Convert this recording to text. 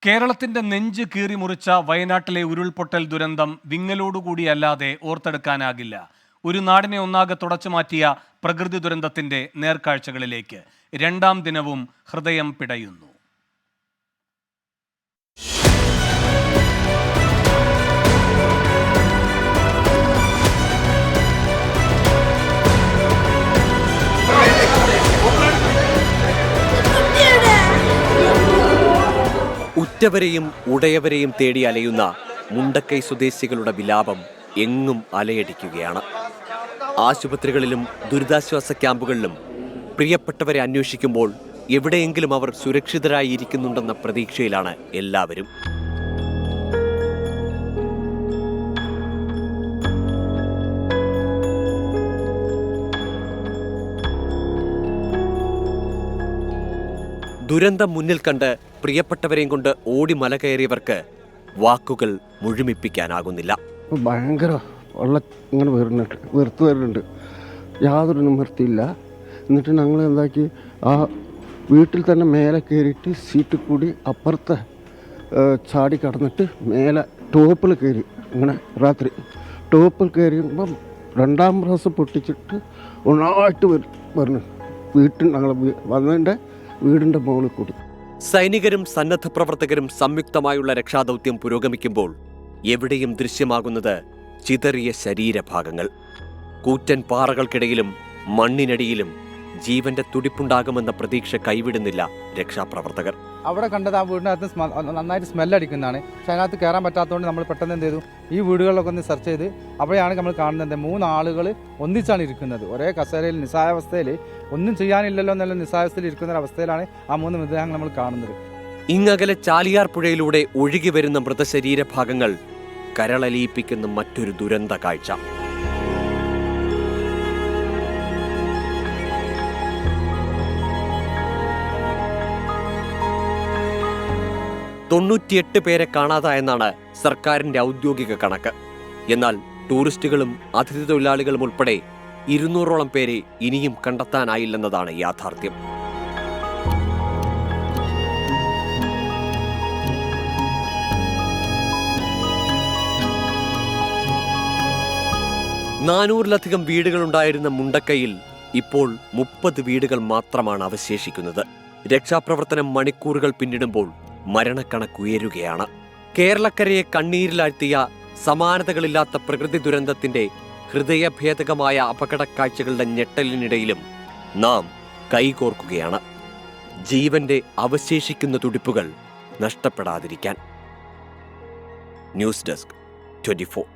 കേരളത്തിന്റെ നെഞ്ച് കീറി മുറിച്ച വയനാട്ടിലെ ഉരുൾപൊട്ടൽ ദുരന്തം വിങ്ങലോടുകൂടിയല്ലാതെ ഓർത്തെടുക്കാനാകില്ല. ഒരു നാടിനെ ഒന്നാകെ തുടച്ചുമാറ്റിയ പ്രകൃതി ദുരന്തത്തിന്റെ നേർക്കാഴ്ചകളിലേക്ക് രണ്ടാം ദിനവും ഹൃദയം പിടയുന്നു. ഉറ്റവരെയും ഉടയവരെയും തേടി അലയുന്ന മുണ്ടക്കൈ സ്വദേശികളുടെ വിലാപം എങ്ങും അലയടിക്കുകയാണ്. ആശുപത്രികളിലും ദുരിതാശ്വാസ ക്യാമ്പുകളിലും പ്രിയപ്പെട്ടവരെ അന്വേഷിക്കുമ്പോൾ എവിടെയെങ്കിലും അവർ സുരക്ഷിതരായി ഇരിക്കുന്നുണ്ടെന്ന പ്രതീക്ഷയിലാണ് എല്ലാവരും. ദുരന്തം മുന്നിൽ കണ്ട് പ്രിയപ്പെട്ടവരെയും കൊണ്ട് ഓടി മല കയറിയവർക്ക് വാക്കുകൾ മുഴുമിപ്പിക്കാനാകുന്നില്ല. ഭയങ്കര ഇങ്ങനെ വെറുത്ത് വരുന്നുണ്ട്, യാതൊരു നിവൃത്തിയില്ല. എന്നിട്ട് ഞങ്ങൾ എന്താക്കി, ആ വീട്ടിൽ തന്നെ മേലെ കയറിയിട്ട് സീറ്റിൽ കൂടി അപ്പുറത്തെ ചാടി കടന്നിട്ട് മേലെ ടോപ്പിൽ കയറി. ഇങ്ങനെ രാത്രി ടോപ്പിൽ കയറിയുമ്പം രണ്ടാം പ്രാവശ്യം പൊട്ടിച്ചിട്ട് ഒന്നായിട്ട് വരുന്നു. ഞങ്ങൾ വന്നതിൻ്റെ വീടിൻ്റെ മുകളിൽ കൂടി. സൈനികരും സന്നദ്ധ പ്രവർത്തകരും സംയുക്തമായുള്ള രക്ഷാദൗത്യം പുരോഗമിക്കുമ്പോൾ എവിടെയും ദൃശ്യമാകുന്നത് ചിതറിയ ശരീരഭാഗങ്ങൾ. കൂറ്റൻ പാറകൾക്കിടയിലും മണ്ണിനടിയിലും ജീവന്റെ തുടിപ്പുണ്ടാകുമെന്ന പ്രതീക്ഷ കൈവിടുന്നില്ല രക്ഷാപ്രവർത്തകർ. അവിടെ കണ്ടത് ആ വീടിനകത്ത് നന്നായിട്ട് സ്മെല്ലടിക്കുന്നതാണ്. പക്ഷെ അതിനകത്ത് കയറാൻ പറ്റാത്തതുകൊണ്ട് നമ്മൾ പെട്ടെന്ന് എന്ത് ചെയ്തു, ഈ വീടുകളിലൊക്കെ ഒന്ന് സെർച്ച് ചെയ്ത് അവിടെയാണ് നമ്മൾ കാണുന്നത് 3 ആളുകൾ ഒന്നിച്ചാണ് ഇരിക്കുന്നത്. ഒരേ കസേരയിൽ നിസ്സായാവസ്ഥയിൽ, ഒന്നും ചെയ്യാനില്ലല്ലോ എന്നുള്ള നിസ്സായാവസ്ഥയിൽ ഇരിക്കുന്ന ഒരവസ്ഥയിലാണ് ആ 3 മൃതദേഹങ്ങൾ നമ്മൾ കാണുന്നത്. ഇങ്ങകലെ ചാലിയാർ പുഴയിലൂടെ ഒഴുകി വരുന്ന മൃതശരീരഭാഗങ്ങൾ കരളലിയിപ്പിക്കുന്ന മറ്റൊരു ദുരന്ത കാഴ്ച. തൊണ്ണൂറ്റിയെട്ട് പേരെ കാണാതായെന്നാണ് സർക്കാരിന്റെ ഔദ്യോഗിക കണക്ക്. എന്നാൽ ടൂറിസ്റ്റുകളും അതിഥി തൊഴിലാളികളും ഉൾപ്പെടെ 200ഓളം പേരെ ഇനിയും കണ്ടെത്താനായില്ലെന്നതാണ് യാഥാർത്ഥ്യം. നാനൂറിലധികം വീടുകളുണ്ടായിരുന്ന മുണ്ടക്കൈയിൽ ഇപ്പോൾ 30 വീടുകൾ മാത്രമാണ് അവശേഷിക്കുന്നത്. രക്ഷാപ്രവർത്തനം മണിക്കൂറുകൾ പിന്നിടുമ്പോൾ മരണക്കണക്കുയരുകയാണ്. കേരളക്കരയെ കണ്ണീരിലാഴ്ത്തിയ സമാനതകളില്ലാത്ത പ്രകൃതി ദുരന്തത്തിന്റെ ഹൃദയഭേദകമായ അപകടക്കാഴ്ചകളുടെ ഞെട്ടലിനിടയിലും നാം കൈകോർക്കുകയാണ്, ജീവന്റെ അവശേഷിക്കുന്ന തുടിപ്പുകൾ നഷ്ടപ്പെടാതിരിക്കാൻ. News desk 24.